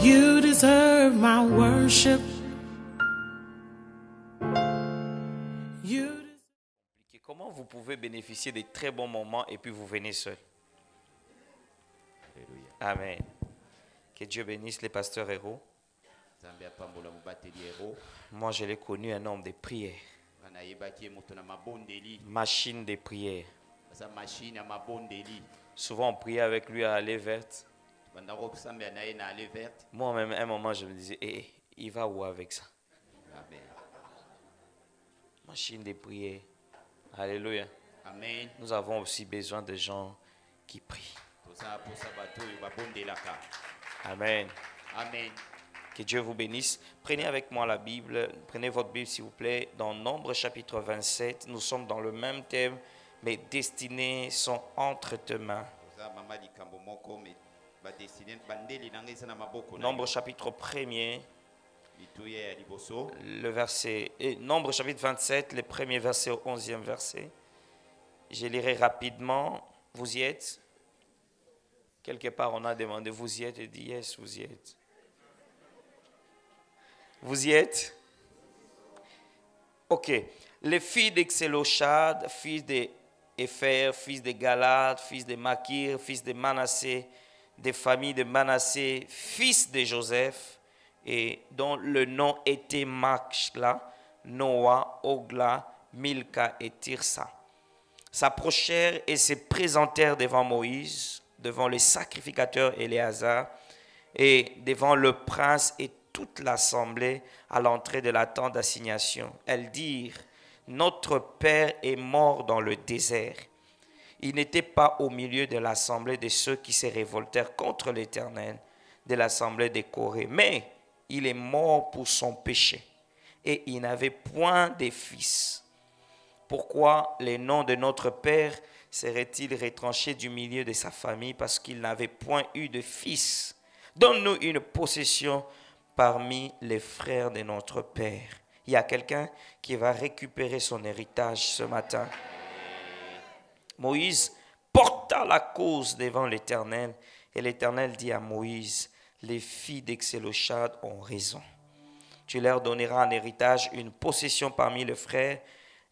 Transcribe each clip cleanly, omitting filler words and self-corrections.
You deserve my worship. Comment vous pouvez bénéficier des très bons moments et puis vous venez seul? Amen. Que Dieu bénisse les pasteurs héros. Moi, je l'ai connu un homme de prière. Machine de prière. Souvent, on priait avec lui à Allée Verte. Moi-même, à un moment, je me disais, il va où avec ça? Machine de prière. Alléluia. Amen. Nous avons aussi besoin de gens qui prient. Amen. Amen. Que Dieu vous bénisse. Prenez avec moi la Bible. Prenez votre Bible, s'il vous plaît. Dans Nombre chapitre 27, nous sommes dans le même thème. Mes destinées sont entre tes mains. Nombre chapitre 1er. Le verset, Nombre chapitre 27, le premier verset au 11e verset. Je lirai rapidement. Vous y êtes? Quelque part, on a demandé, vous y êtes? Et dit, yes, vous y êtes. Vous y êtes? Ok. Les filles d'Exeloshad, fils d'Épher, fils de Galad, fils de Makir, fils de Manassé, des familles de Manassé, fils de Joseph, et dont le nom était Machla, Noah, Ogla, Milka et Tirsa, s'approchèrent et se présentèrent devant Moïse, devant les sacrificateurs Éléazar et devant le prince et toute l'assemblée à l'entrée de la tente d'assignation. Elles dirent, notre père est mort dans le désert. Il n'était pas au milieu de l'assemblée de ceux qui se révoltèrent contre l'Éternel, de l'assemblée de Corée, mais il est mort pour son péché et il n'avait point de fils. Pourquoi les noms de notre père seraient-ils retranchés du milieu de sa famille parce qu'il n'avait point eu de fils? Donne-nous une possession parmi les frères de notre père. Il y a quelqu'un qui va récupérer son héritage ce matin. Moïse porta la cause devant l'Éternel et l'Éternel dit à Moïse, les filles d'Exeloshad ont raison. Tu leur donneras en héritage une possession parmi les frères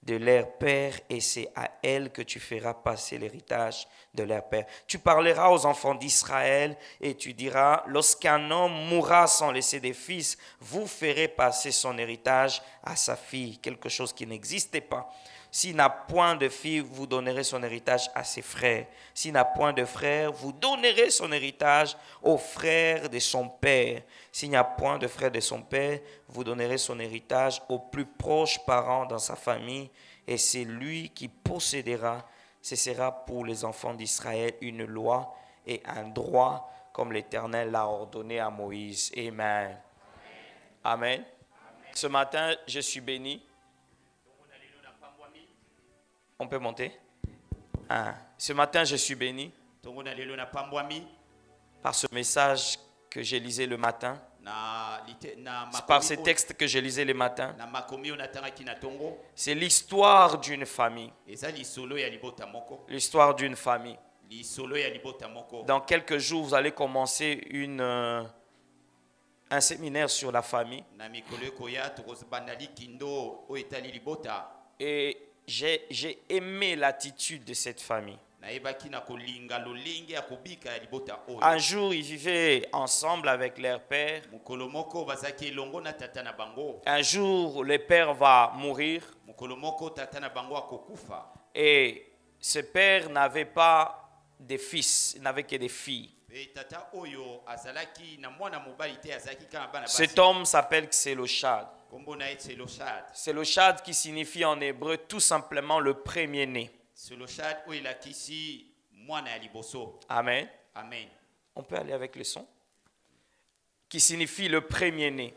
de leur père et c'est à elles que tu feras passer l'héritage de leur père. Tu parleras aux enfants d'Israël et tu diras, lorsqu'un homme mourra sans laisser des fils, vous ferez passer son héritage à sa fille, quelque chose qui n'existait pas. S'il n'a point de fille, vous donnerez son héritage à ses frères. S'il n'a point de frères, vous donnerez son héritage aux frères de son père. S'il n'y a point de frères de son père, vous donnerez son héritage aux plus proches parents dans sa famille. Et c'est lui qui possédera. Ce sera pour les enfants d'Israël une loi et un droit comme l'Éternel l'a ordonné à Moïse. Amen. Amen. Ce matin, je suis béni. On peut monter? Ce matin, je suis béni par ce message que j'ai lisé le matin. C'est par ces textes que je lisais le matin. C'est l'histoire d'une famille. L'histoire d'une famille. Dans quelques jours, vous allez commencer un séminaire sur la famille. Et j'ai aimé l'attitude de cette famille. Un jour, ils vivaient ensemble avec leur père. Un jour, le père va mourir. Et ce père n'avait pas de fils, il n'avait que des filles. Cet homme s'appelle Xéloshad. Xéloshad qui signifie en hébreu tout simplement le premier-né. Amen. Amen. On peut aller avec le son. Qui signifie le premier-né.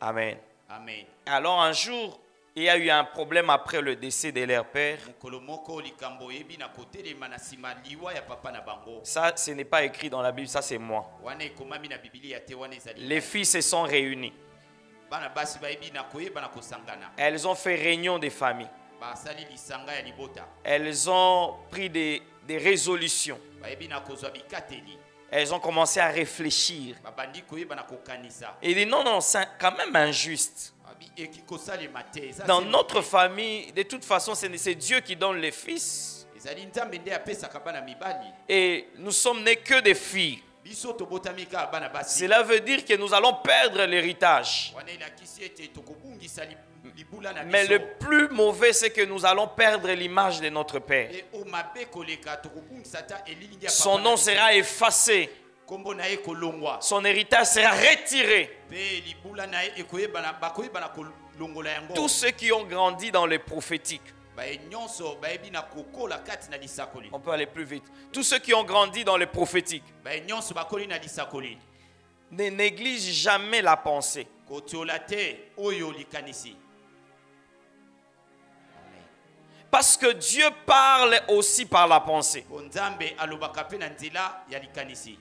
Amen. Amen. Alors un jour, il y a eu un problème après le décès de leur père. Ça, ce n'est pas écrit dans la Bible, ça c'est moi. Les filles se sont réunies. Elles ont fait réunion des familles. Elles ont pris des résolutions. Elles ont commencé à réfléchir. babandi koyeba na kokanisa. Et il dit non, non, c'est quand même injuste. Abi ekikosalema te. Eza Dans se notre moke. famille, de toute façon, c'est Dieu qui donne les fils. Ezali nzambe nde apesaka bana mibali. Et nous sommes nés que des filles. Biso tobotami kaka bana basi. Cela veut dire que nous allons perdre l'héritage. Wana elakisi ete tokobungisa libula na Mais biso. le plus mauvais, c'est que nous allons perdre l'image de notre Père. E o mabe koleka tokobungisa ta elili ya Son nom sera effacé. kombo na ye kolongwa. Son héritage sera retiré. Pe libula na ye ekoyebana bakoyebana kolongola yango. Tous ceux qui ont grandi dans les prophétiques, Bae nyonso baebi na kokola kati na lisakoli. on peut aller plus vite. Tous ceux qui ont grandi dans les prophétiques Bae nyonso bakoli na lisakoli. ne négligent jamais la pensée. Kotiola te oyo likanisi. Parce que Dieu parle aussi par la pensée. Nzambe alobaka pe na nzela ya likanisi.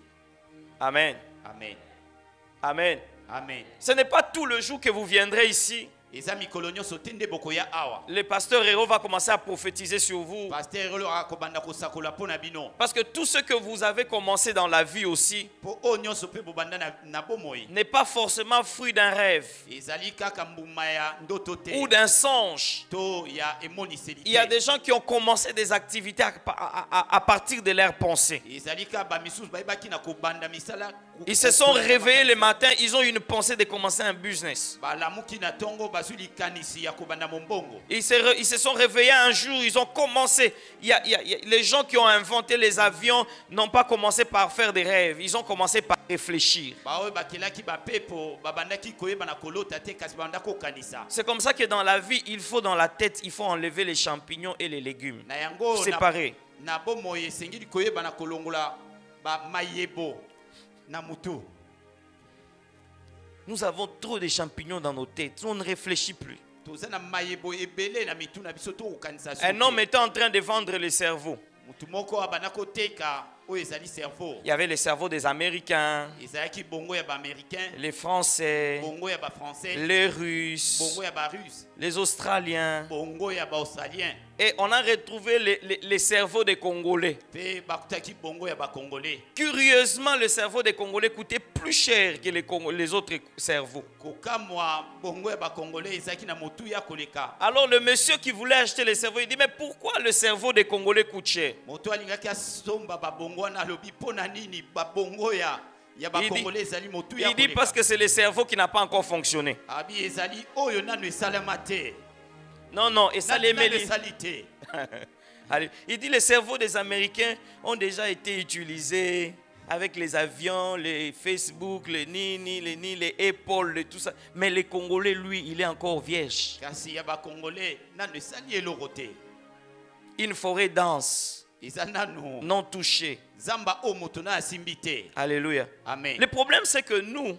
Amen. Amen. Amen. Amen. Ce n'est pas tout le jour que vous viendrez ici. Eza mikolo nyonso tende bokoya awa. Le pasteur Héro va commencer à prophétiser sur vous. Pasteur Relo akobanda kosakola pona bino. Parce que tout ce que vous avez commencé dans la vie aussi Po o nyonso pe bobanda na bomoi. n'est pas forcément fruit d'un rêve Ezali kaka mbuma ya ndoto te. ou d'un songe. To ya emoniseli te. Il y a des gens qui ont commencé des activités à partir de leurs pensées. Ezali ka ba misusu baibaki na kobanda misala. Ils se sont réveillés le matin, ils ont eu une pensée de commencer un business. Ba lamuki na tongo bazuli kanisi ya kobanda mombongo. Ils se sont réveillés un jour, ils ont commencé. Les gens qui ont inventé les avions n'ont pas commencé par faire des rêves, ils ont commencé par réfléchir. Ba oyo bakelaki ba pepo babandaki koyeba na kolota te kasi banda ko kanisa. C'est comme ça que dans la vie, il faut dans la tête, il faut enlever les champignons et les légumes. Na yango Séparer. na bomoi esengeli koyeba na kolongola ba mayebo na mutu. Nous avons trop de champignons dans nos têtes, on ne réfléchit plus. Toza na mayebo ebele na mitu na biso to kokanisa. Un homme était en train de vendre le cerveau. Mutu moko abana koteka oyo ezali cerveau. Il y avait le cerveau des Américains, Ezalaki bongo ya ba américain, les Français, bongo ya ba français, les Russes, bongo ya ba russe, les Australiens. bongo ya ba australien. Et on a retrouvé les cerveaux des Congolais. Pe bakutaki bongo ya ba congolais. Curieusement, le cerveau des Congolais coûtait plus cher que les autres cerveaux. Kokamwa bongo ya ba congolais ezalaki na motu ya koleka. Alors le monsieur qui voulait acheter le cerveau, il dit, mais pourquoi le cerveau des Congolais coûte cher? Moto alingaki asomba ba bongo na lobi pona nini ba bongo ya ba congolais ezali motu ya Il dit parce que c'est le cerveau qui n'a pas encore fonctionné. Abi ezali oyo nanu esalama te. Non, non, et ça les Nanu met. esali te. Allez, il dit les cerveaux des Américains ont déjà été utilisés avec les avions, les Facebook, les Nini, les épaules, tout ça. Mais les Congolais, lui, il est encore vierge. Kasi ya ba congolais nanu esali eloko te. Une forêt dense, Eza nanu non touchée. zamba o moto na asimbi te. Alléluia. Amen. Le problème, c'est que nous,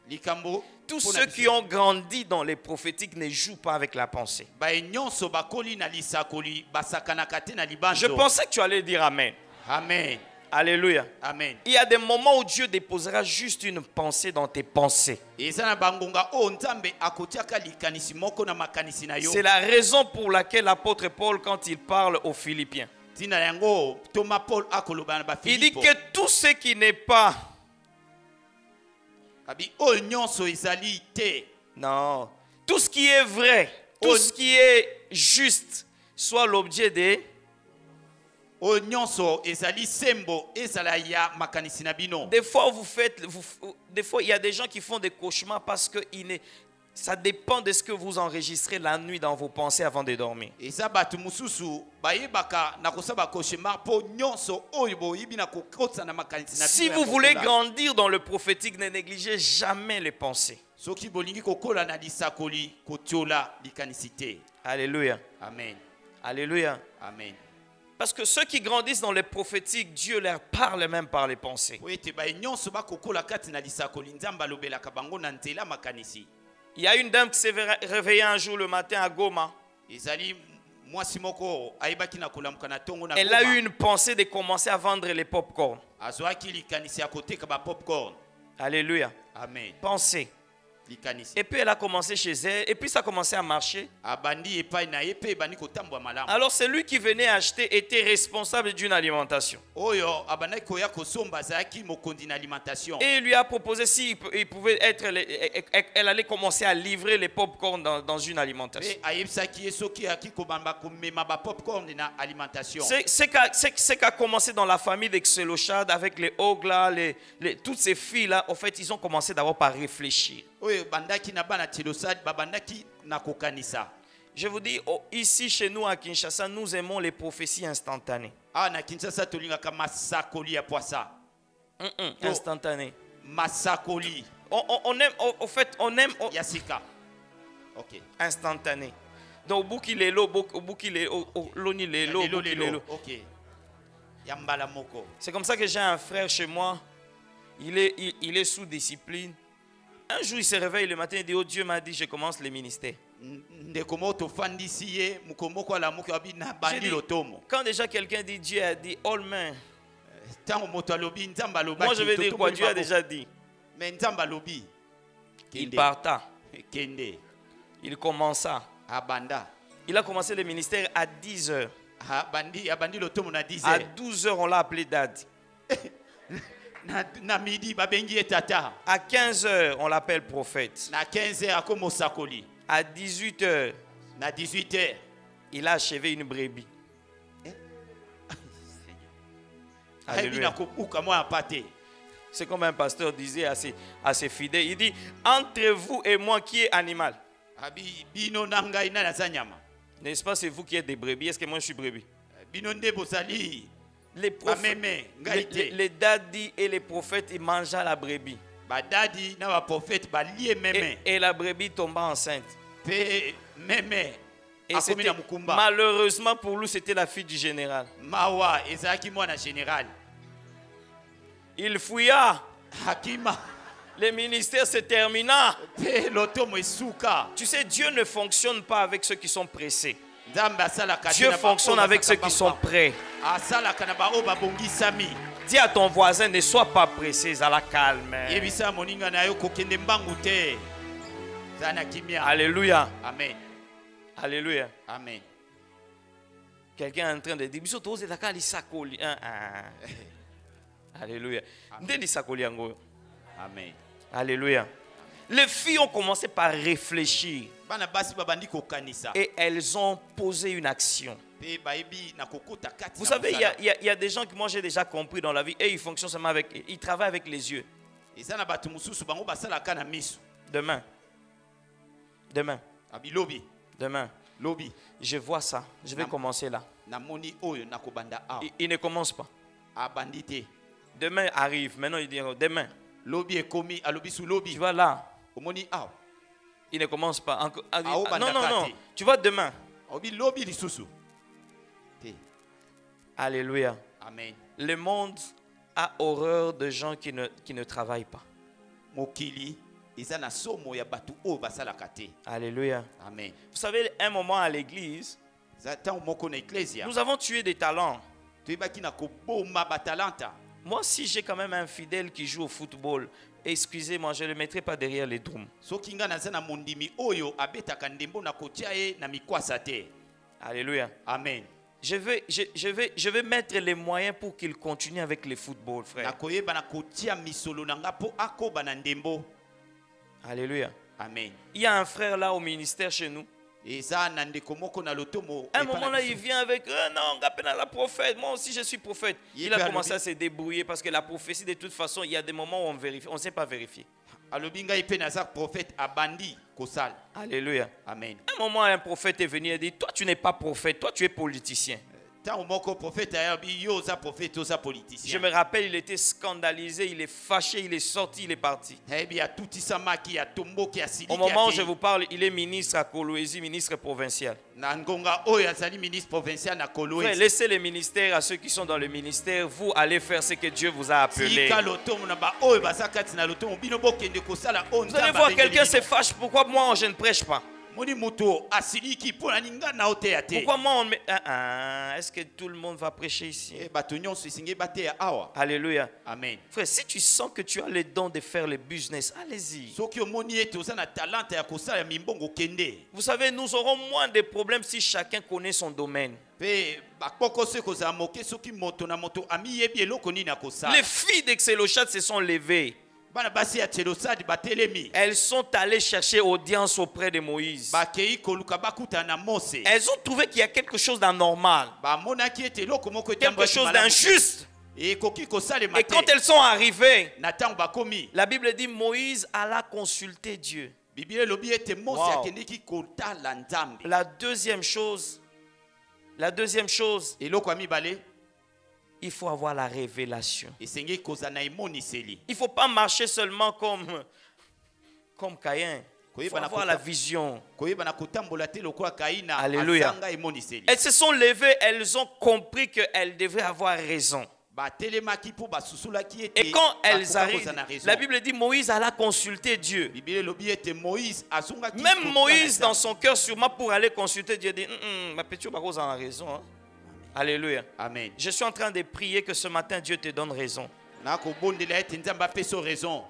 Likambo tous pona ceux biso. qui ont grandi dans les prophétiques ne jouent pas avec la pensée. Ba nyonso bakoli na lisakoli basakanaka te na Je libanzo. pensais que tu allais dire Amen. Amen. Alléluia. Amen. Il y a des moments où Dieu déposera juste une pensée dans tes pensées. Eza na bangonga o nzambe akotiaka likanisi moko na makanisi na yo. C'est la raison pour laquelle l'apôtre Paul, quand il parle aux Philippiens, Tina yango Thomas Paul akoloba na ba il dit Philippe. que tout ce qui n'est pas, Abi o nyonso ezali te. non, tout ce qui est vrai, tout ce qui est juste, soit l'objet de... O nyonso ezali sembo ezala ya makanisi na bino. Des fois, des fois, il y a des gens qui font des cauchemars parce que ça dépend de ce que vous enregistrez la nuit dans vos pensées avant de dormir. Eza batu mususu bayebaka na kosaba cauchemar po nyonso oyo boyibi na kokotsa na makanisi na bino. Si ya vous voulez kokola. grandir dans le prophétique, ne négligez jamais les pensées. Soki bolingi kokola na lisakoli kotiola likanisi te. Alléluia. Amen. Alléluia. Amen. Parce que ceux qui grandissent dans les prophétiques, Dieu leur parle même par les pensées. Po ete ba nyonso bakokola kati na lisakoli nzambe alobelaka bango na nzela makanisi. Il y a une dame qui s'est réveillée un jour le matin à Goma. Ezali mwasi moko ayebaki na kolamuka na tongo na Elle a Goma. eu une pensée de commencer à vendre les pop-corn. Azwaki likanisi ya koteka ba popcorn. Alléluia. Amen. Pensée. likanisi. Et puis elle a commencé chez elle. Et puis ça a commencé à marcher. Abandi epai na ye pe bandi kotambwa malamu. Alors celui qui venait acheter était responsable d'une alimentation. Oyo abandaki koya kosomba azalaki mokonzi na alimentation. Et il lui a proposé si il pouvait être, elle allait commencer à livrer les pop-corn dans une alimentation. Et ayebisaki ye soki aki kobamba komema ba popcorn na alimentation. C'est qu'a commencé dans la famille d'Exceloshad avec les Ogla, toutes ces filles-là, en fait, ils ont commencé d'abord par réfléchir. Oyo bandaki na bana Tselosad babandaki na kokanisa. Je vous dis, ici chez nous à Kinshasa, nous aimons les prophéties instantanées. Ah na Kinshasa tolingaka masakoli ya poisa. Instantanées. Masakoli. On aime, en fait, on aime Yasika. Ok. instantané. Donc, Boukilelo, Lonilelo, Boukilelo. Ok. Yambala moko. C'est comme ça que j'ai un frère chez moi. Il est sous discipline. Un jour, il se réveille le matin et dit, oh Dieu m'a dit, je commence le ministère. Quand déjà quelqu'un dit, Dieu a dit, all men. Moi, je vais dire quoi? Dieu a déjà dit. Il parta. Il commença. Il a commencé le ministère à 10 heures. À 12 heures, on l'a appelé Dad. À 15 heures, on l'appelle prophète. À 18 heures, il a achevé une brebis. Alléluia. C'est comme un pasteur disait à ses fidèles. Il dit, entre vous et moi, qui est animal? N'est-ce pas, c'est vous qui êtes des brebis? Est-ce que moi je suis brebis? Les dadis et les prophètes, ils mangeaient la brebis. Et la brebis tomba enceinte. Et malheureusement pour lui, c'était la fille du général. Il fouilla. Le ministère se termina. Tu sais, Dieu ne fonctionne pas avec ceux qui sont pressés. Dieu fonctionne avec ceux qui sont prêts. Dis à ton voisin, ne sois pas pressé, à la calme. Alléluia. Amen. Alléluia. Amen. Quelqu'un est en train de dire, alléluia. Amen. Alléluia. Les filles ont commencé par réfléchir. Et elles ont posé une action. Vous savez, il y a des gens que moi j'ai déjà compris dans la vie. Et ils fonctionnent seulement avec. Ils travaillent avec les yeux. Demain. Demain. Demain. Je vois ça. Je vais commencer là. Il ne commence pas. Demain arrive. Maintenant il dit demain. Tu vois là. Il ne commence pas. Non. Tu vois demain. Alléluia. Amen. Le monde a horreur de gens qui ne travaillent pas. Alléluia. Amen. Vous savez, un moment à l'église, nous avons tué des talents. Moi, si j'ai quand même un fidèle qui joue au football, excusez-moi, je ne le mettrai pas derrière les drums. Alléluia. Amen. Je vais mettre les moyens pour qu'il continue avec le football, frère. Alléluia. Amen. Il y a un frère là au ministère chez nous. Un moment là, il vient avec non, la prophète. Moi aussi, je suis prophète. Il a commencé à se débrouiller parce que la prophétie, de toute façon, il y a des moments où on vérifie. On ne sait pas vérifier. Alléluia. Amen. Un moment, un prophète est venu et dit, toi, tu n'es pas prophète, toi, tu es politicien. Je me rappelle, il était scandalisé, il est fâché, il est sorti, il est parti. Au moment où je vous parle, il est ministre à Kolwezi, ministre provincial. Frère, laissez les ministères à ceux qui sont dans le ministère. Vous allez faire ce que Dieu vous a appelé. Vous allez voir, quelqu'un se fâche. Pourquoi moi je ne prêche pas? moni moto asiliki pona ninga na oteya te. Pourquoi moi on met... Est-ce que tout le monde va prêcher ici? Bato nyonso isingi bateya awa. Alléluia. Amen. Frère, si tu sens que tu as le don de faire le business, allez-y. Soki omoni ete oza na talent ya kosala mimbongo kende. Vous savez, nous aurons moins de problèmes si chacun connaît son domaine. Pe bakoko se kozala moke soki moto na moto ami yebi eloko nini akosala. Les filles d'Excelochat se sont levées. Bana basi ya Tselosadi batelemi. Elles sont allées chercher audience auprès de Moïse. Bakei koluka bakuta na Mose. Elles ont trouvé qu'il y a quelque chose d'anormal, Ba monaki ete eloko moko quelque chose d'injuste. Et koki kosale Et mate. quand elles sont arrivées, Na tango bakomi. la Bible dit Moïse alla consulter Dieu. Biblia lobi ete Mose Wow. akendeki kotala Nzambe. La deuxième chose, Eloko ya mibale il faut avoir la révélation. esengi kozala na emoniseli. Il ne faut pas marcher seulement comme Caïn. Il faut Koyeba na avoir la vision. koyeba na kotambola te lokola Kaina Alléluia. azanga emoniseli. Elles se sont levées, elles ont compris qu'elles devraient avoir raison. Batelemaki po basusulaki ete. Et quand elles bakoka arrivent, kozala raison. la Bible dit Moïse alla consulter Dieu. Biblia lobi ete Moïse azongaki. Même kotala Moïse, Nzambe. dans son cœur, sûrement pour aller consulter Dieu, dit ma petite chose a raison. Hein. Alléluia. Amen. Je suis en train de prier que ce matin, Dieu te donne raison. Na kobondela ete Nzambe apeso raison.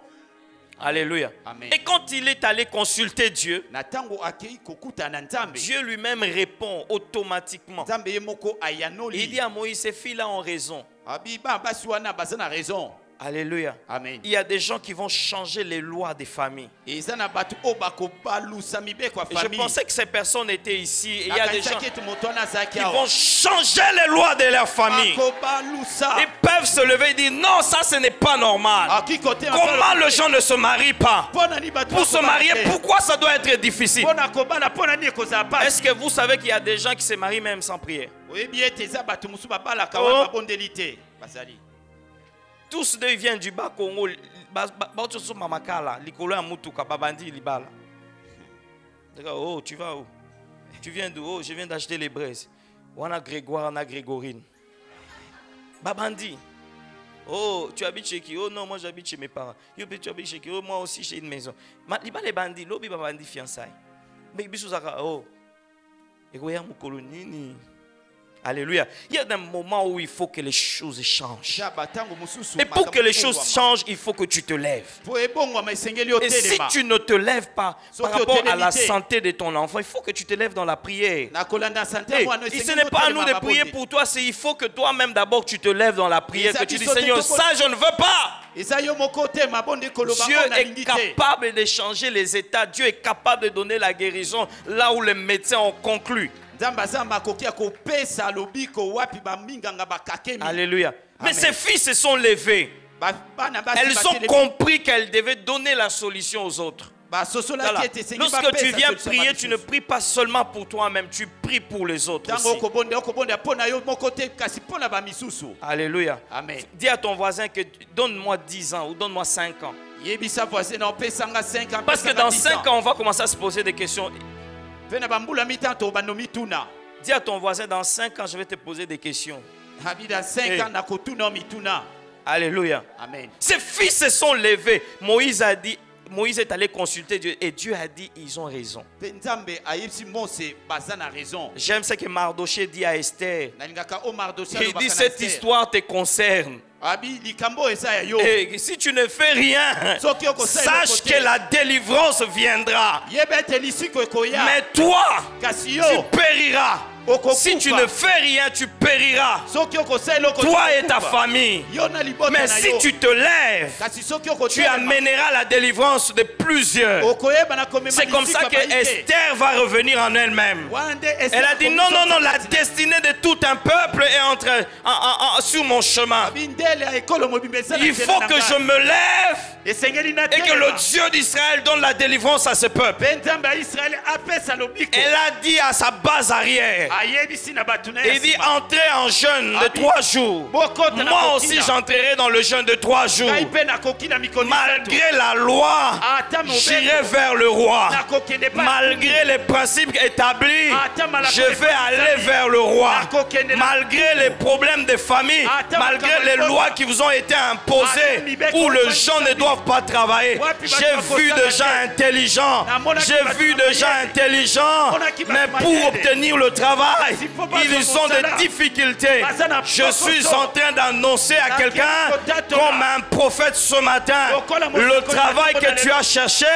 Alléluia. Amen. Et quand il est allé consulter Dieu, Na tango akei kokuta na Nzambe. Dieu lui-même répond automatiquement. Nzambe ye moko ayanoli. Il dit à Moïse, ces filles-là ont raison. Abi ba basi wana baza na raison. Alléluia. Amen. Il y a des gens qui vont changer les lois des familles. Eza na batu o bakobalusa mibeko ya Et je famille. pensais que ces personnes étaient ici. Et il y a des gens qui qui vont changer les lois de leur famille. Ils peuvent se lever et dire non, ça ce n'est pas normal. Comment les gens ne se marient pas? Pour se marier, pourquoi ça doit être difficile? Est-ce que vous savez qu'il y a des gens qui se marient même sans prière? Tous deux viennent du bas Congo. Oh, tu vas où? Tu viens d'où? Oh, je viens d'acheter les braises. On a Grégoire, on a Grégorine. Babandi. Oh, tu habites chez qui? Oh non, moi j'habite chez mes parents. Yo, tu habites chez qui? Oh, moi aussi j'ai une maison. Liba les bandits, lobi babandi fiançailles. Mais bisous oh. Et regarde mon colonini. Alléluia. Il y a des moments où il faut que les choses changent. Et pour que les choses changent, il faut que tu te lèves. Et si tu ne te lèves pas par rapport à la santé de ton enfant, il faut que tu te lèves dans la prière. Et ce n'est pas à nous de prier pour toi, c'est il faut que toi-même d'abord tu te lèves dans la prière, que tu dis Seigneur, ça je ne veux pas. Dieu est capable de changer les états. Dieu est capable de donner la guérison là où les médecins ont conclu. Alléluia. Mais ces filles se sont levées. Elles ont compris qu'elles devaient donner la solution aux autres. Voilà. Lorsque tu viens prier, tu ne pries pas seulement pour toi-même, tu pries pour les autres aussi. Alléluia. Amen. Dis à ton voisin que donne-moi 10 ans ou donne-moi 5 ans. Parce que dans 5 ans, on va commencer à se poser des questions. Dis à ton voisin, dans 5 ans, je vais te poser des questions. Alléluia. Amen. Ces fils se sont levés. Moïse est allé consulter Dieu et Dieu a dit, ils ont raison. J'aime ce que Mardoché dit à Esther. Il dit, cette histoire te concerne. Et si tu ne fais rien, sache que la délivrance viendra. Mais toi, tu périras. Si tu ne fais rien, tu périras. Toi et ta famille. Mais si tu te lèves, tu amèneras la délivrance de plusieurs. C'est comme ça que Esther va revenir en elle-même. Elle a dit non, non, non, la destinée de tout un peuple est sur mon chemin. Il faut que je me lève et que le Dieu d'Israël donne la délivrance à ce peuple. Elle a dit à sa base arrière, Il dit entrez en jeûne de 3 jours. Moi aussi j'entrerai dans le jeûne de 3 jours. Malgré la loi, j'irai vers le roi. Malgré les principes établis, je vais aller vers le roi. Malgré les problèmes de famille, malgré les lois qui vous ont été imposées, où les gens ne doivent pas travailler. J'ai vu des gens intelligents. J'ai vu des gens intelligents. Mais pour obtenir le travail, ils ont des difficultés. Je suis en train d'annoncer à quelqu'un, comme un prophète ce matin, le travail que tu as cherché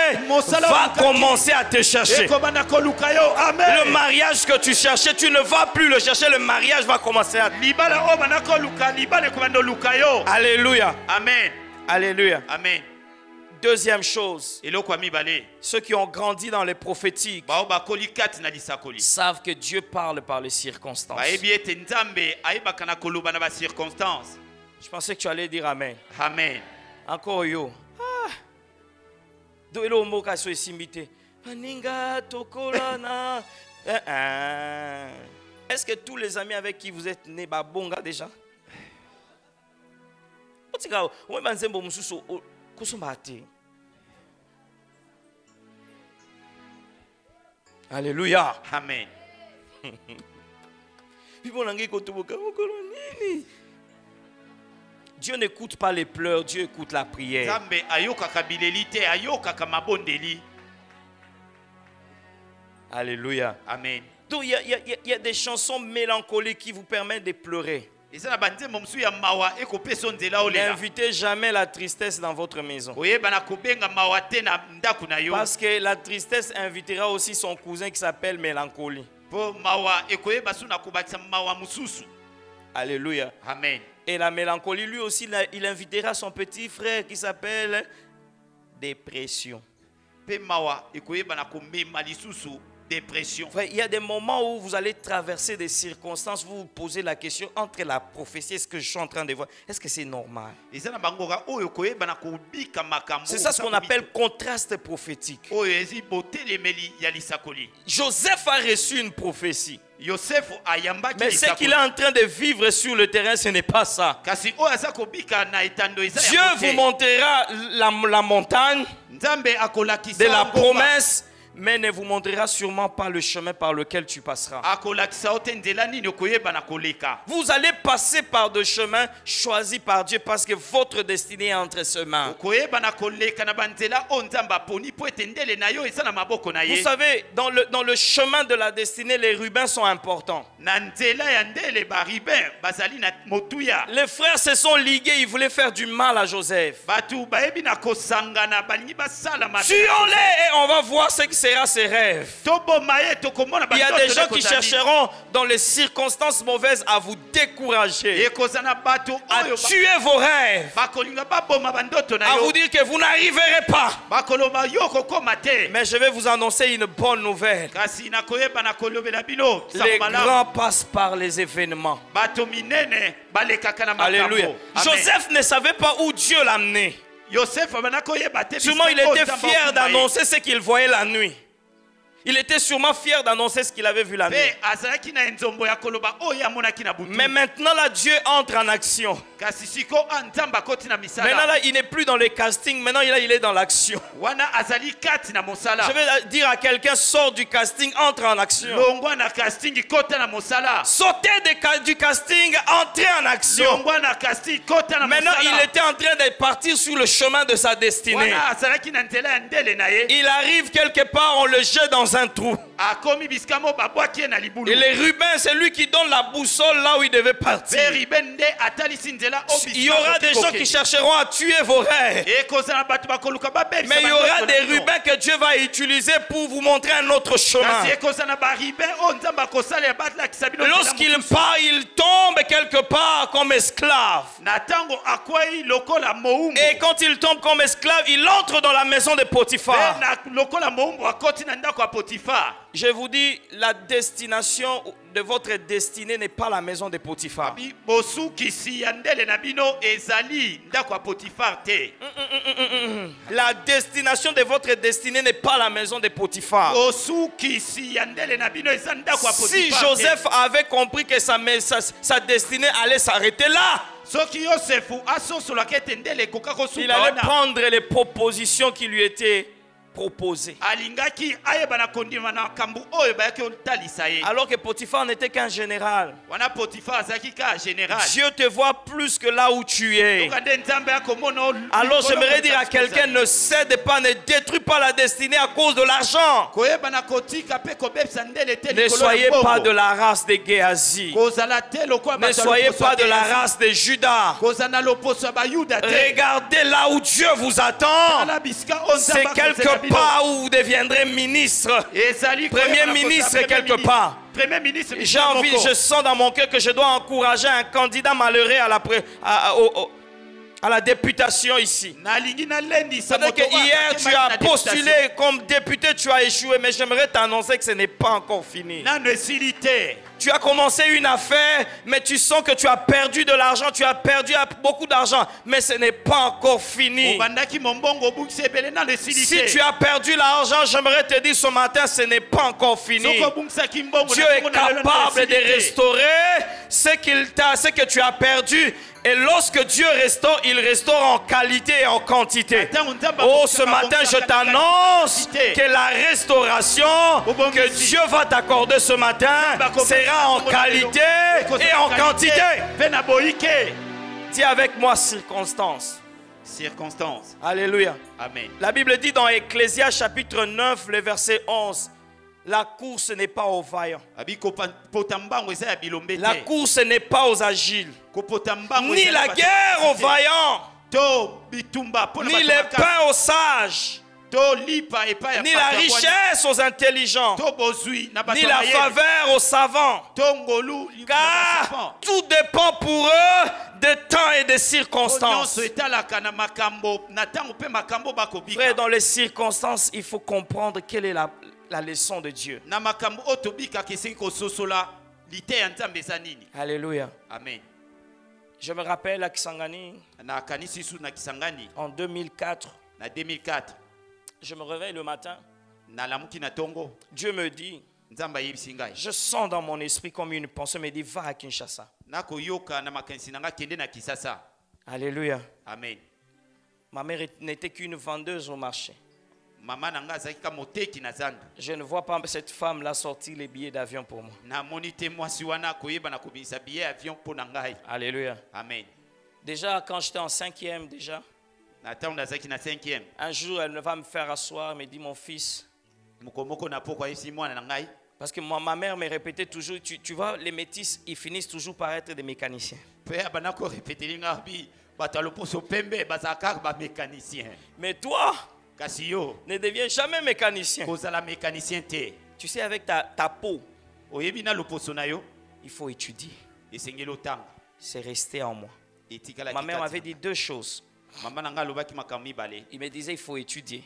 va commencer à te chercher. Le mariage que tu cherchais, tu ne vas plus le chercher. Le mariage va commencer à... Alléluia. Amen. Alléluia. Amen. Deuxième chose, ceux qui ont grandi dans les prophétiques savent que Dieu parle par les circonstances. Je pensais que tu allais dire Amen. Amen. Encore yo. Est-ce que tous les amis avec qui vous êtes nés babonga déjà? Alléluia. Amen. Dieu n'écoute pas les pleurs, Dieu écoute la prière. Alléluia. Amen. Donc il y a des chansons mélancoliques qui vous permettent de pleurer. N'invitez jamais la tristesse dans votre maison. Parce que la tristesse invitera aussi son cousin qui s'appelle mélancolie. Alléluia. Amen. Et la mélancolie, lui aussi, il invitera son petit frère qui s'appelle dépression. Dépression. Frère, il y a des moments où vous allez traverser des circonstances, vous vous posez la question entre la prophétie et ce que je suis en train de voir. Est-ce que c'est normal? C'est ça ce qu'on appelle contraste prophétique. Joseph a reçu une prophétie. Mais ce qu'il est en train de vivre sur le terrain, ce n'est pas ça. Dieu vous montrera la montagne de la promesse, mais ne vous montrera sûrement pas le chemin par lequel tu passeras. Vous allez passer par des chemins choisis par Dieu parce que votre destinée est entre ses mains. Vous savez, dans le chemin de la destinée, les rubans sont importants. Les frères se sont ligués, ils voulaient faire du mal à Joseph. Tuons-les et on va voir ce que sera ses rêves. Il y a des gens qui chercheront dans les circonstances mauvaises à vous décourager, à tuer vos rêves, à vous dire que vous n'arriverez pas. Mais je vais vous annoncer une bonne nouvelle. Les grands passent par les événements. Alléluia. Joseph ne savait pas où Dieu l'a amené. Sûrement il était fier d'annoncer ce qu'il voyait la nuit. Il était sûrement fier d'annoncer ce qu'il avait vu la nuit. Mais maintenant là, Dieu entre en action. Maintenant là, il n'est plus dans le casting. Maintenant il est dans l'action. Je vais dire à quelqu'un, sors du casting, entre en action. Sautez du casting, entrez en action. Maintenant il était en train de partir sur le chemin de sa destinée. Il arrive quelque part, on le jette dans un trou. Et les rubans, c'est lui qui donne la boussole là où il devait partir. Il y aura des gens qui chercheront à tuer vos rêves. Mais il y aura des rubans que Dieu va utiliser pour vous montrer un autre chemin. Lorsqu'il part, il tombe quelque part comme esclave. Et quand il tombe comme esclave, il entre dans la maison de Potiphar. Je vous dis, la destination de votre destinée n'est pas la maison de Potiphar. Abi bosukisi ya ndele na bino ezali ndako ya Potifar te. La destination de votre destinée n'est pas la maison de Potiphar. Bosukisi ya ndele na bino eza ndako ya Potifar. Si Joseph avait compris que sa destinée allait s'arrêter là, Soki Yosefu asosolaka ete ndele ekoka kosuka il allait wana. prendre les propositions qui lui étaient proposées. Alingaki ayeba na kondima na kambu oyo bayaki otalisa ye. Alors que Potiphar n'était qu'un général. Wana Potifar azaki ka général. Dieu te voit plus que là où tu es. Tokande nzambe akomona. Alors j'aimerais dire à quelqu'un, ne cède pas, ne détruis pas la destinée à cause de l'argent. Koyeba na kotika pe kobebisa ndele te Ne likolo soyez ya bongo. pas de la race de Géasi. Kozala te lokola Ne bato ya soyez loposo pas ya de la Géasi. race de Judas. Kozala loposo ya Bayuda te. Regardez là où Dieu vous attend. Tala bisika oyo C'est Nzambe quelque akozela bino. part où vous deviendrez ministre. Ezali Premier koyeba na ministre kozala quelque premier part. Premier ministre J'ai bisika envie, moko. je sens dans mon cœur que je dois encourager un candidat malheureux à la députation ici. Nalingi na lendisa C'est-à-dire moto que oyo hier akendaki tu na as députation. postulé comme député, tu as échoué, mais j'aimerais t'annoncer que ce n'est pas encore fini. Nano esili te. Tu as commencé une affaire, mais tu sens que tu as perdu de l'argent, tu as perdu beaucoup d'argent, mais ce n'est pas encore fini. Obandaki mombongo obungisi ebele nano esili Si te. tu as perdu l'argent, j'aimerais te dire ce matin, ce n'est pas encore fini. Soko obungisaki mbongo Dieu na est kongo na lelo nano capable esili de te. restaurer ce que tu as perdu. Et lorsque Dieu restaure, il restaure en qualité et en quantité. Oh, ce matin, je t'annonce que la restauration que Dieu va t'accorder ce matin sera en qualité et en quantité. Dis avec moi circonstance. Circonstance. Alléluia. Amen. La Bible dit dans Ecclésias chapitre 9, le verset 11, la course n'est pas aux vaillants. La course n'est pas aux agiles. Ni la guerre aux vaillants. Ni les pains aux sages. Ni la richesse aux intelligents. Ni la faveur aux savants. Car tout dépend pour eux de temps et de circonstances. Frère, dans les circonstances, il faut comprendre quelle est la leçon de Dieu. Alléluia. Amen. Je me rappelle à Kisangani, en 2004, je me réveille le matin. Dieu me dit, je sens dans mon esprit comme une pensée me dit, va à Kinshasa. Alléluia. Amen. Ma mère n'était qu'une vendeuse au marché. Je ne vois pas cette femme-là sortir les billets d'avion pour moi. Alléluia. Amen. Déjà, quand j'étais en 5e, un jour, elle va me faire asseoir, elle me dit, mon fils, parce que ma mère me répétait toujours, tu vois, les métis, ils finissent toujours par être des mécaniciens. Mais toi, ne deviens jamais mécanicien. Tu sais, avec ta peau, il faut étudier. C'est resté en moi. Ma mère m'avait dit deux choses. Il me disait, il faut étudier.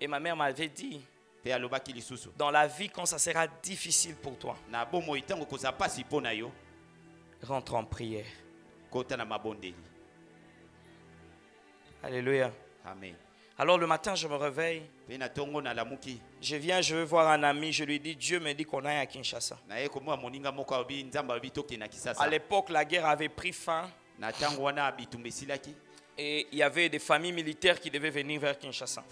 Et ma mère m'avait dit, dans la vie, quand ça sera difficile pour toi, rentre en prière. Alléluia. Amen. Alors le matin, je me réveille. Je viens, je veux voir un ami. Je lui dis, Dieu me dit qu'on aille à Kinshasa. À l'époque, la guerre avait pris fin. Et il y avait des familles militaires qui devaient venir vers Kinshasa.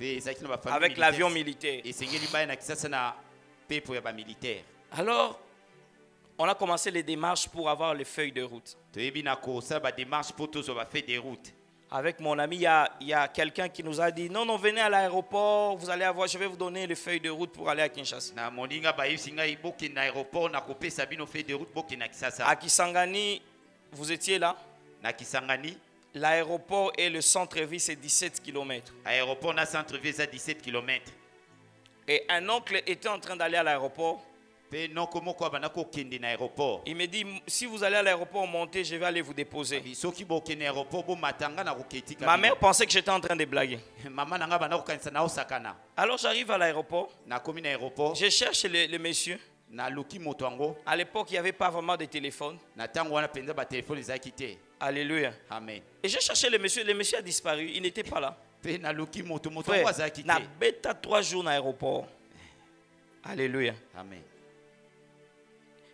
Avec l'avion militaire. Alors, on a commencé les démarches pour avoir les feuilles de route. Avec mon ami, il y a quelqu'un qui nous a dit, non, non, venez à l'aéroport, vous allez avoir, je vais vous donner les feuilles de route pour aller à Kinshasa. À Kisangani, vous étiez là? L'aéroport et le centre-ville, c'est 17 km. Aéroport na centre-ville, c'est 17 km. Et un oncle était en train d'aller à l'aéroport. Il me dit, si vous allez à l'aéroport, montez, je vais aller vous déposer. Ma mère pensait que j'étais en train de blaguer. Alors j'arrive à l'aéroport. Je cherche le monsieur. na luki moto yango À l'époque, il n'y avait pas vraiment de téléphone. na tango wana penza ba téléphone ezaki te. Alléluia. Amen. Et j'ai cherché le monsieur a disparu, il n'était pas là. Pe na luki moto yango Frère, azaki na te. bêta 3 jours dans l'aéroport. Alléluia. Amen.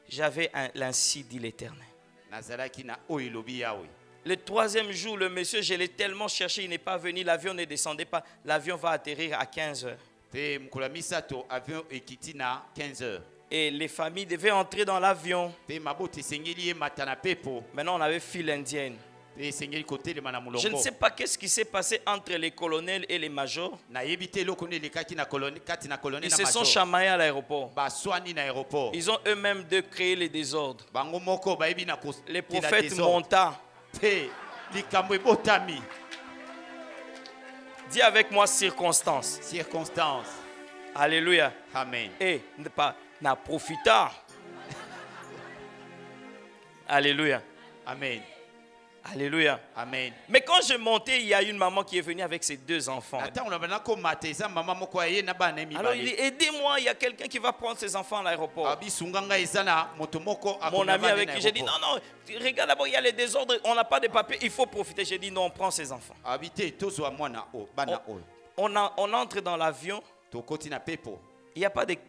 J'avais l'ainsi dit l'Éternel. Nazalaki na oyo lobi yawe. Le 3e jour, le monsieur, je l'ai tellement cherché, il n'est pas venu, l'avion ne descendait pas. L'avion va atterrir à 15 heures. Pe mukula misato avion ekiti na 15h. Et les familles devaient entrer dans l'avion. Pe mabote sengeli matana pepo. Maintenant, on avait file indienne. Pe sengeli kote le mana mulongo. Je ne sais pas qu'est-ce qui s'est passé entre les colonels et les majors. Na yebite loko ne lekaki na colonel kati na colonel Ils na se sont major. chamaillés à l'aéroport. Ba swani na aéroport. Ils ont eux-mêmes de créer les désordres. Bango moko ba yebi na ko. Les prophètes monta. Pe likambo ebotami. Dis avec moi circonstance. Circonstance. Alléluia. Amen. Et ne pas na profita. Alléluia. Amen. Alléluia. Amen. Mais quand je montais, il y a une maman qui est venue avec ses 2 enfants. Attends, on a maintenant comme mateza maman moko aye na bana mi. Alors il dit, aidez-moi, il y a quelqu'un qui va prendre ses enfants à l'aéroport. Abi sunganga ezana moto moko Mon ami avec qui j'ai dit, non, non, regarde d'abord, il y a les désordres, on n'a pas de papier, il faut profiter. J'ai dit, non, on prend ses enfants. Habité tozo a mwana o bana o. On entre dans l'avion, To koti na pepo. il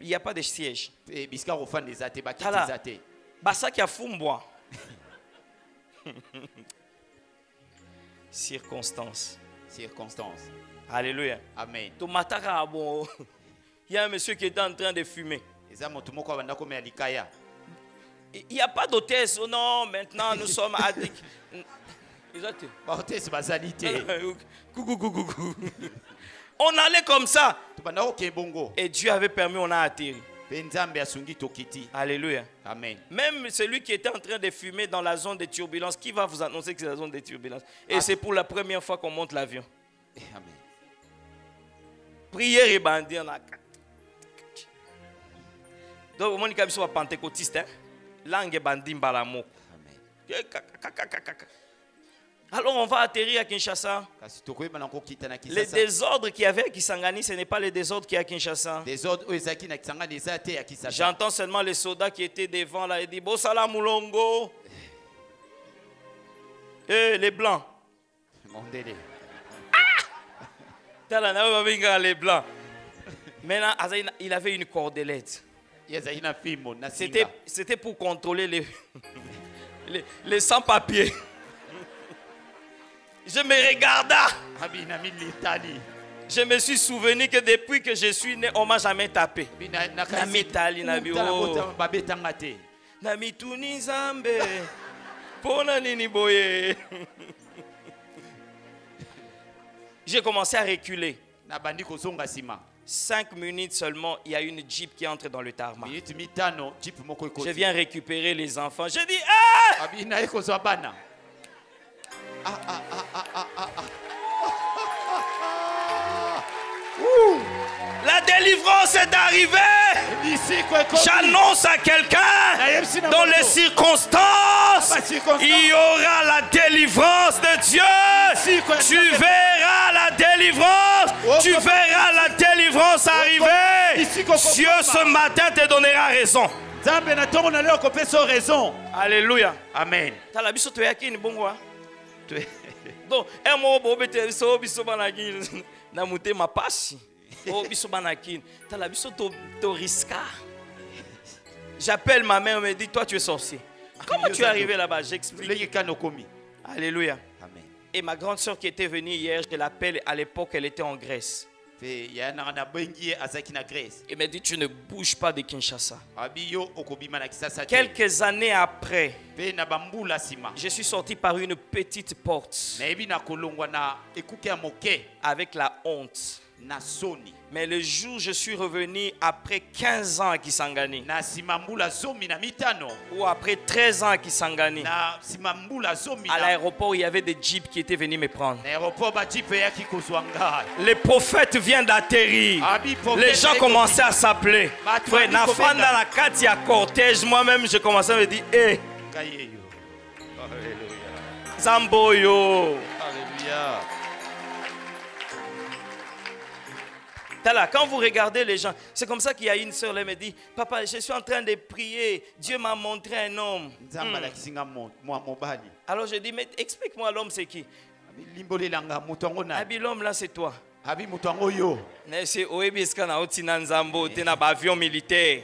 n'y a pas de siège. E biska ofan des até ba kiti Tala. zate. Basa qui a fumbwa. Circonstance. Circonstance. Alléluia. Amen. Tomataka, bon. Il y a un monsieur qui était en train de fumer. Eza moto moko abanda ko me alikaya. Il n'y a pas d'hôtesse. Oh non, maintenant nous sommes addicts. Exact. Ba hôtesse bazalité. Coucou, coucou, coucou. On allait comme ça. To banda ko kebongo. Et Dieu avait permis, on a atterri. Pe nzambe asungi to kiti. Alléluia. Amen. Même celui qui était en train de fumer dans la zone de turbulence, qui va vous annoncer que c'est la zone de turbulence? Et c'est pour la première fois qu'on monte l'avion. Amen. Prière et bandit, on a. Donc, mon cas, je pentecôtiste, hein? Langue bandit, mbalamo. Amen. Alors, on va atterrir à Kinshasa. Kasi to koyeba na ko kita na Les Kinshasa. désordres qu'il y avait à Kisangani, ce n'est pas les désordres qu'il y a à Kinshasa. Des ordres o ezaki na kisanga des até ya Kinshasa. J'entends seulement les soldats qui étaient devant là et disent Bosala Moulongo. Eh, les blancs. Mondele. Les blancs. Maintenant, il avait une cordelette. Yeza ina fimo na singa. C'était pour contrôler les sans-papiers. Je me regarda. Abina mi litali. Je me suis souvenu que depuis que je suis né, on m'a jamais tapé. Bina na Na mitali na bio. babetanga te. Na mituni zambe. Pona nini boye. J'ai commencé à reculer. Na bandi kozonga sima. 5 minutes seulement, il y a une jeep qui entre dans le tarmac. Minute mitano jeep moko ekoti. Je viens récupérer les enfants. Je dis, ah! Abina ekozwa bana. La délivrance est arrivée. J'annonce à quelqu'un, dans les circonstances, il y aura la délivrance de Dieu. Tu verras la délivrance. Tu verras la délivrance arriver. Dieu ce matin te donnera raison. Alléluia. Amen. Donc, un mot pour bêter, so biso banaki, na mute ma passe. Oh biso banaki, t'as la biso to risca. J'appelle ma mère, elle me dit, toi tu es sorcier. Comment tu es arrivé là-bas? J'explique. Alléluia. Amen. Et ma grande soeur qui était venue hier, je l'appelle, à l'époque elle était en Grèce. Il m'a dit, tu ne bouges pas de Kinshasa. Quelques Quelques années après, je suis sorti par une petite porte avec la honte. Mais le jour où je suis revenu après 15 ans à Kisangani, ou après 13 ans à Kisangani, à l'aéroport, il y avait des jeeps qui étaient venus me prendre. Les prophètes viennent d'atterrir. Les gens commençaient à s'appeler. Frère, Nafan dans la carte, il y a cortège. Moi-même, je commençais à me dire, hé, Zamboyo. Alléluia. Là, quand vous regardez les gens, c'est comme ça qu'il y a une sœur, elle me dit, papa, je suis en train de prier, Dieu m'a montré un homme. Alors je dis, mais explique-moi l'homme c'est qui? L'homme là c'est toi. Mais c'est avion militaire.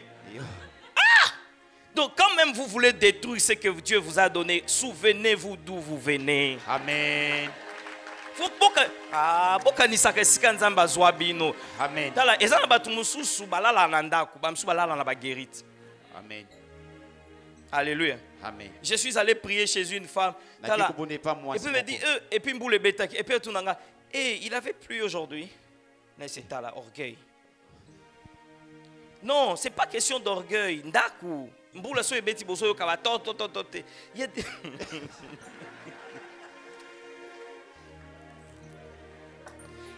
Donc quand même vous voulez détruire ce que Dieu vous a donné, souvenez-vous d'où vous venez. Amen. Amen. Alléluia. Amen. Je suis allé prier chez une femme. Et puis il me dit, et puis il avait plu aujourd'hui. Mais c'est là, orgueil. Non, ce n'est pas question d'orgueil. Ndaku. Mboula so ebeti boso yo kaba to.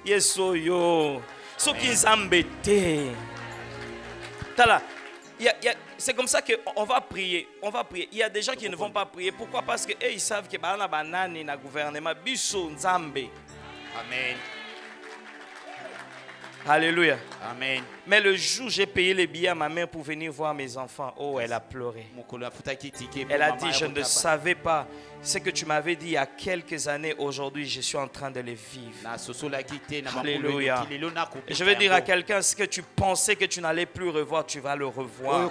Yeso yo. So qui embêté. Tala. C'est comme ça qu'on va prier. On va prier. Il y a des gens qui ne vont pas prier. Pourquoi? Parce qu'ils savent que na banane na gouvernement biso nzambe. Amen. Alléluia. Amen. Mais le jour où j'ai payé les billets à ma mère pour venir voir mes enfants, oh, elle a pleuré. Elle a dit, je ne savais pas ce que tu m'avais dit il y a quelques années. Aujourd'hui, je suis en train de les vivre. Alléluia. Je veux dire à quelqu'un, ce que tu pensais que tu n'allais plus revoir, tu vas le revoir.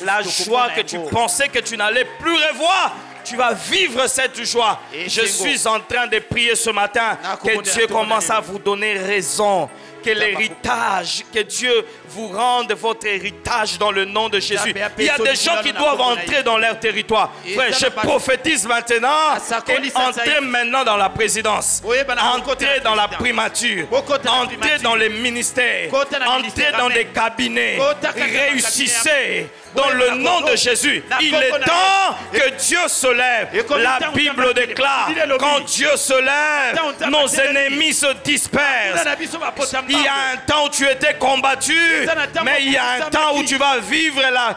La joie que tu pensais que tu n'allais plus revoir, tu vas vivre cette joie. Je suis en train de prier ce matin que Dieu commence à vous donner raison. Que l'héritage, que Dieu vous rende votre héritage dans le nom de Jésus. Il y a des gens qui doivent entrer dans leur territoire. Frère, je prophétise maintenant. Entrez maintenant dans la présidence. Entrez dans la primature. Entrez dans les ministères. Entrez dans des cabinets. Réussissez dans le nom de Jésus. Il est temps que Dieu se lève. La Bible déclare, quand Dieu se lève, nos ennemis se dispersent. Il y a un temps où tu étais combattu, mais il y a un temps où tu vas vivre là.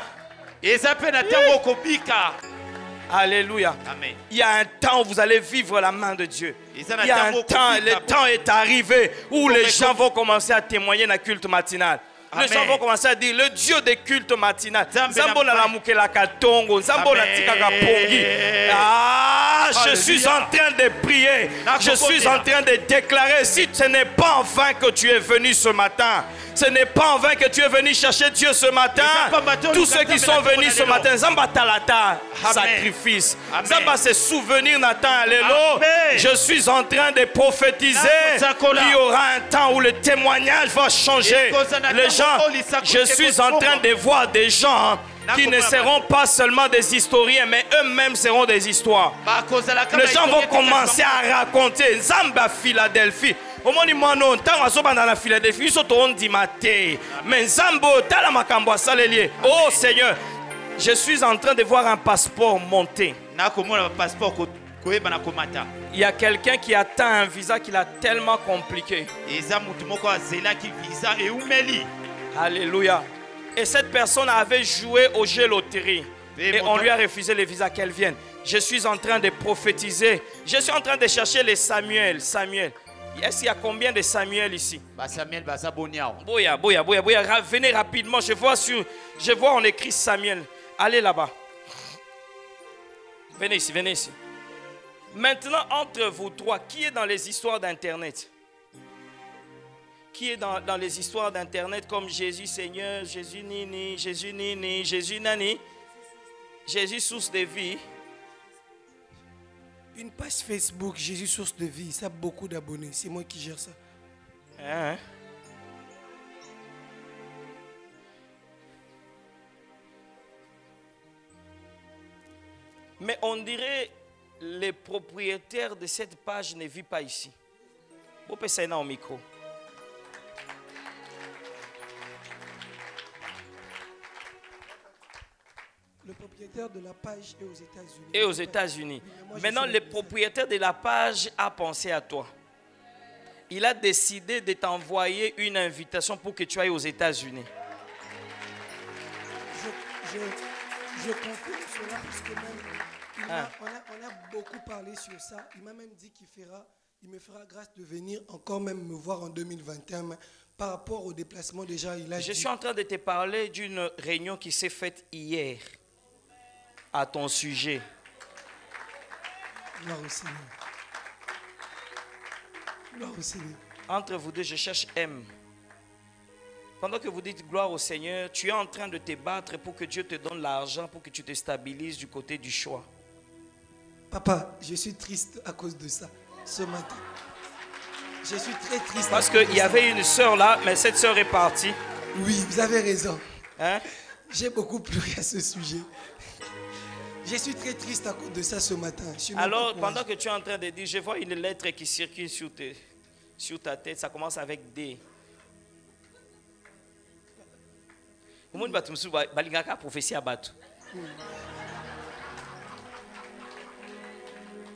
Alléluia. Amen. Il y a un temps où vous allez vivre la main de Dieu. Il y a un temps, le temps est arrivé où les gens vont commencer à témoigner dans le culte matinal. Les gens vont commencer à dire, le Dieu des cultes matinales. Ah, je suis en train de prier. Je suis en train de déclarer, si ce n'est pas en vain que tu es venu ce matin, ce n'est pas en vain que tu es venu chercher Dieu ce matin. Tous ceux qui sont venus ce matin, Zamba Talata, sacrifice. Zamba se souvenir Nathan, alléluia. Je suis en train de prophétiser qu'il y aura un temps où le témoignage va changer. Les gens, je suis en train de voir des gens qui ne seront pas seulement des historiens, mais eux-mêmes seront des histoires. Les gens vont commencer à raconter Zamba Philadelphie. Oh Seigneur, je suis en train de voir un passeport monter. Il y a quelqu'un qui attend un visa qu'il a tellement compliqué. Alléluia. Et cette personne avait joué au jeu loterie. Et on lui a refusé le visa, qu'elle vienne. Je suis en train de prophétiser. Je suis en train de chercher les Samuel. Est-ce qu'il y a combien de Samuel ici? Boya. Venez rapidement. Je vois on écrit Samuel. Allez là-bas. Venez ici. Maintenant, entre vous trois, qui est dans les histoires d'Internet? Qui est dans les histoires d'Internet comme Jésus Seigneur, Jésus Nini, Jésus Nini, Jésus Nani, Jésus source de vie? Une page Facebook, Jésus source de vie, ça a beaucoup d'abonnés. C'est moi qui gère ça. Hein? Mais on dirait les propriétaires de cette page ne vivent pas ici. Vous pouvez s'en au micro. Le propriétaire de la page est aux États-Unis. Et aux États-Unis. Maintenant, le propriétaire de la page a pensé à toi. Il a décidé de t'envoyer une invitation pour que tu ailles aux États-Unis. Je confirme cela parce que même on a beaucoup parlé sur ça. Il m'a même dit qu'il fera il me fera grâce de venir encore même me voir en 2021. Mais par rapport au déplacement déjà, il a Je dit... suis en train de te parler d'une réunion qui s'est faite hier à ton sujet. Gloire au Seigneur. Gloire au Seigneur. Entre vous deux, je cherche M. Pendant que vous dites gloire au Seigneur, tu es en train de te battre pour que Dieu te donne l'argent, pour que tu te stabilises du côté du choix. Papa, je suis triste à cause de ça, ce matin. Je suis très triste. Parce qu'il y avait une sœur là, mais cette sœur est partie. Oui, vous avez raison. Hein? J'ai beaucoup pleuré à ce sujet. Je suis très triste à cause de ça ce matin. Alors, pendant que tu es en train de dire, je vois une lettre qui circule sur ta tête, ça commence avec D.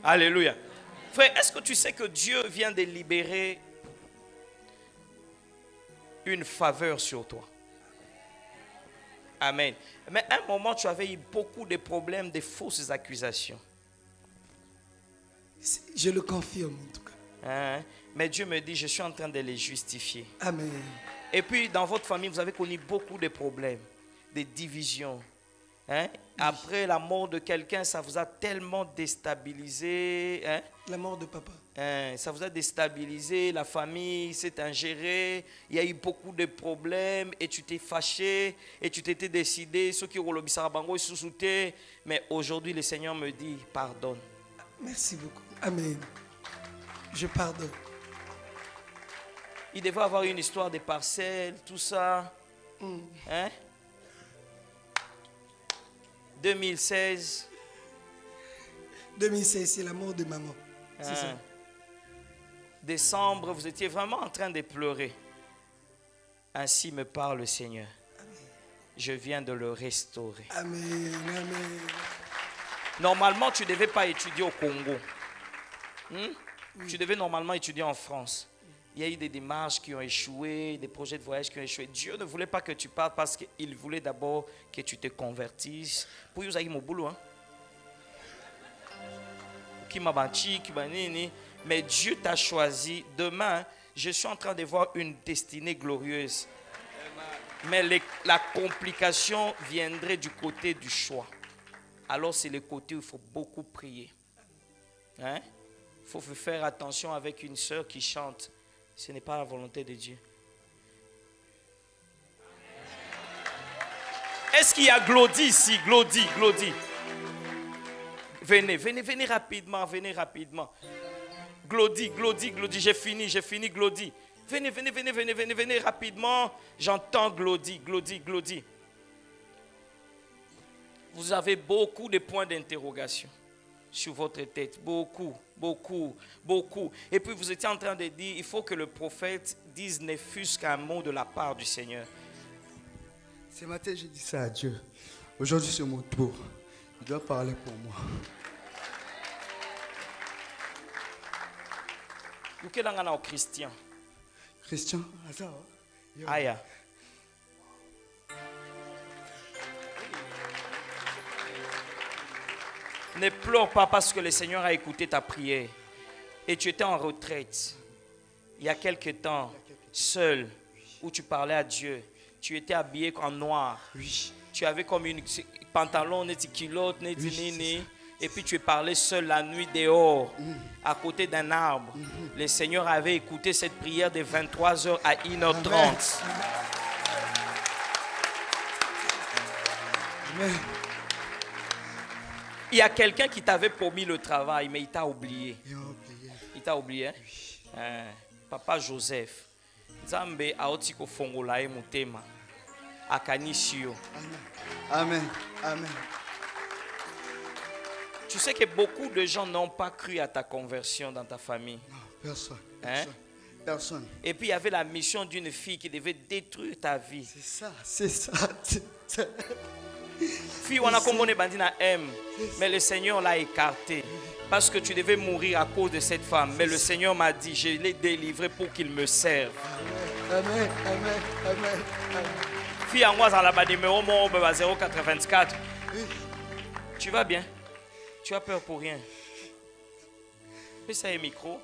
Alléluia. Frère, est-ce que tu sais que Dieu vient de libérer une faveur sur toi? Amen. Mais à un moment, tu avais eu beaucoup de problèmes, de fausses accusations. Je le confirme en tout cas. Hein? Mais Dieu me dit, je suis en train de les justifier. Amen. Et puis, dans votre famille, vous avez connu beaucoup de problèmes, de divisions. Hein? Après la mort de quelqu'un, ça vous a tellement déstabilisé. Hein? La mort de papa. Hein? Ça vous a déstabilisé, la famille s'est ingérée, il y a eu beaucoup de problèmes et tu t'es fâché et tu t'étais décidé, ceux qui ont le bisarabango sous mais aujourd'hui le Seigneur me dit pardonne. Merci beaucoup. Amen. Je pardonne. Il devait avoir une histoire de parcelles, tout ça. Hein? 2016. 2016, c'est la mort de maman. C'est ça. Décembre, vous étiez vraiment en train de pleurer. Ainsi me parle le Seigneur. Amen. Je viens de le restaurer. Amen. Amen. Normalement, tu ne devais pas étudier au Congo. Tu devais normalement étudier en France. Il y a eu des démarches qui ont échoué, des projets de voyage qui ont échoué. Dieu ne voulait pas que tu partes parce qu'il voulait d'abord que tu te convertisses. Pour vous avez mon boulot. Mais Dieu t'a choisi. Demain, je suis en train de voir une destinée glorieuse. Mais la complication viendrait du côté du choix. Alors c'est le côté où il faut beaucoup prier. Hein? Il faut faire attention avec une sœur qui chante. Ce n'est pas la volonté de Dieu. Est-ce qu'il y a Glody ici? Glody. Venez rapidement, Glody, j'ai fini, Glody. Venez rapidement. J'entends Glody. Vous avez beaucoup de points d'interrogation sur votre tête. Beaucoup. Et puis vous étiez en train de dire, il faut que le prophète dise ne fût-ce qu'un mot de la part du Seigneur. Ce matin, j'ai dit ça à Dieu. Aujourd'hui, c'est mon tour. Il doit parler pour moi. Vous êtes un Christian. Christian, Aya. Ne pleure pas parce que le Seigneur a écouté ta prière. Et tu étais en retraite. Il y a quelque temps, seul, où tu parlais à Dieu. Tu étais habillé en noir. Oui. Tu avais comme une pantalon, une culotte, une nini. Et puis tu parlais seul la nuit dehors, à côté d'un arbre. Le Seigneur avait écouté cette prière de 23h à 1h30. Amen. Il y a quelqu'un qui t'avait promis le travail, mais il t'a oublié. Il t'a oublié. Hein? Papa Joseph. Nzambe aotiko fongola e mutema. Akanisio. Amen. Tu sais que beaucoup de gens n'ont pas cru à ta conversion dans ta famille. Non, personne. Hein? Personne. Et puis il y avait la mission d'une fille qui devait détruire ta vie. C'est ça. Fille, on a combiné bandina M, mais le Seigneur l'a écarté parce que tu devais mourir à cause de cette femme. Mais le Seigneur m'a dit, je l'ai délivré pour qu'il me serve. Amen. Fille, en moi, dans la numéro 084. Tu vas bien? Tu as peur pour rien? Fais ça un micro.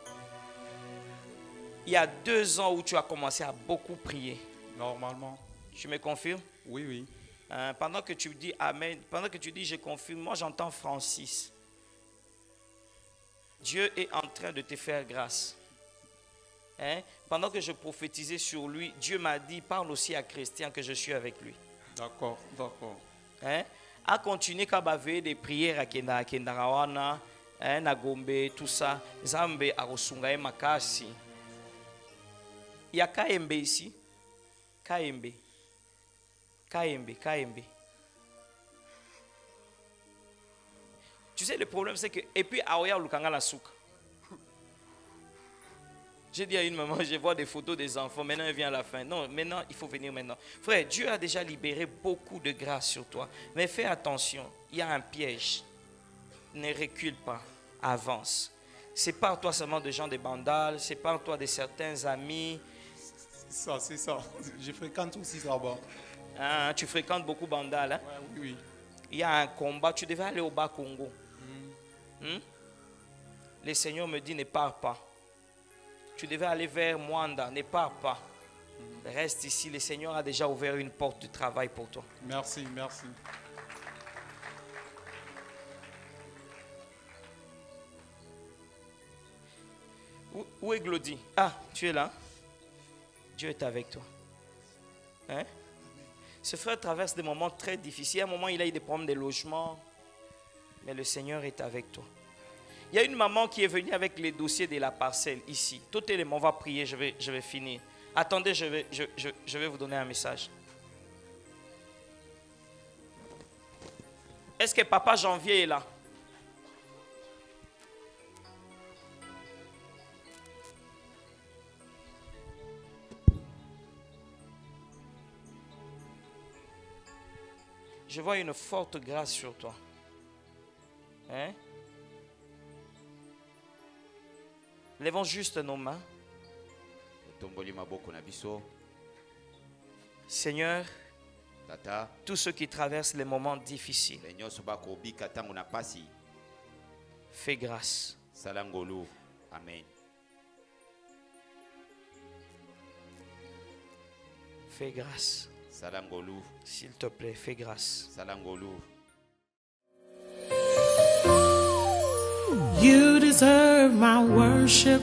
Il y a 2 ans où tu as commencé à beaucoup prier. Normalement. Tu me confirmes? Oui, oui. Pendant que tu dis Amen, pendant que tu dis je confirme, moi j'entends Francis. Dieu est en train de te faire grâce. Hein? Pendant que je prophétisais sur lui, Dieu m'a dit, parle aussi à Christian que je suis avec lui. D'accord, d'accord. Hein? À continuer à baver des prières à Kendarawana, à Gombe, tout ça. Zambe à Rosungaye Makasi. Il y a KMB ici. KMB. Tu sais, le problème, c'est que. Et puis, Aoya Lukanga la souk. J'ai dit à une maman, je vois des photos des enfants. Maintenant, elle vient à la fin. Non, maintenant, il faut venir maintenant. Frère, Dieu a déjà libéré beaucoup de grâce sur toi. Mais fais attention, il y a un piège. Ne recule pas, avance. Sépare-toi seulement de gens des bandales, sépare-toi de certains amis. C'est ça. Je fréquente aussi là-bas. Ah, tu fréquentes beaucoup bandales. Hein? Ouais, oui, oui. Il y a un combat, tu devais aller au bas Congo. Le Seigneur me dit, ne pars pas. Tu devais aller vers Mwanda, ne pars pas. Reste ici, le Seigneur a déjà ouvert une porte de travail pour toi. Merci, merci. Où est Glody? Ah, tu es là? Dieu est avec toi. Hein? Ce frère traverse des moments très difficiles. À un moment, il a eu des problèmes de logement. Mais le Seigneur est avec toi. Il y a une maman qui est venue avec les dossiers de la parcelle ici. Tout élément, on va prier, je vais finir. Attendez, je vais vous donner un message. Est-ce que Papa Janvier est là? Je vois une forte grâce sur toi. Hein? Lèvons juste nos mains. Seigneur, tous ceux qui traversent les moments difficiles, fais grâce. Amen. Fais grâce. S'il te plaît, fais grâce. You deserve my worship.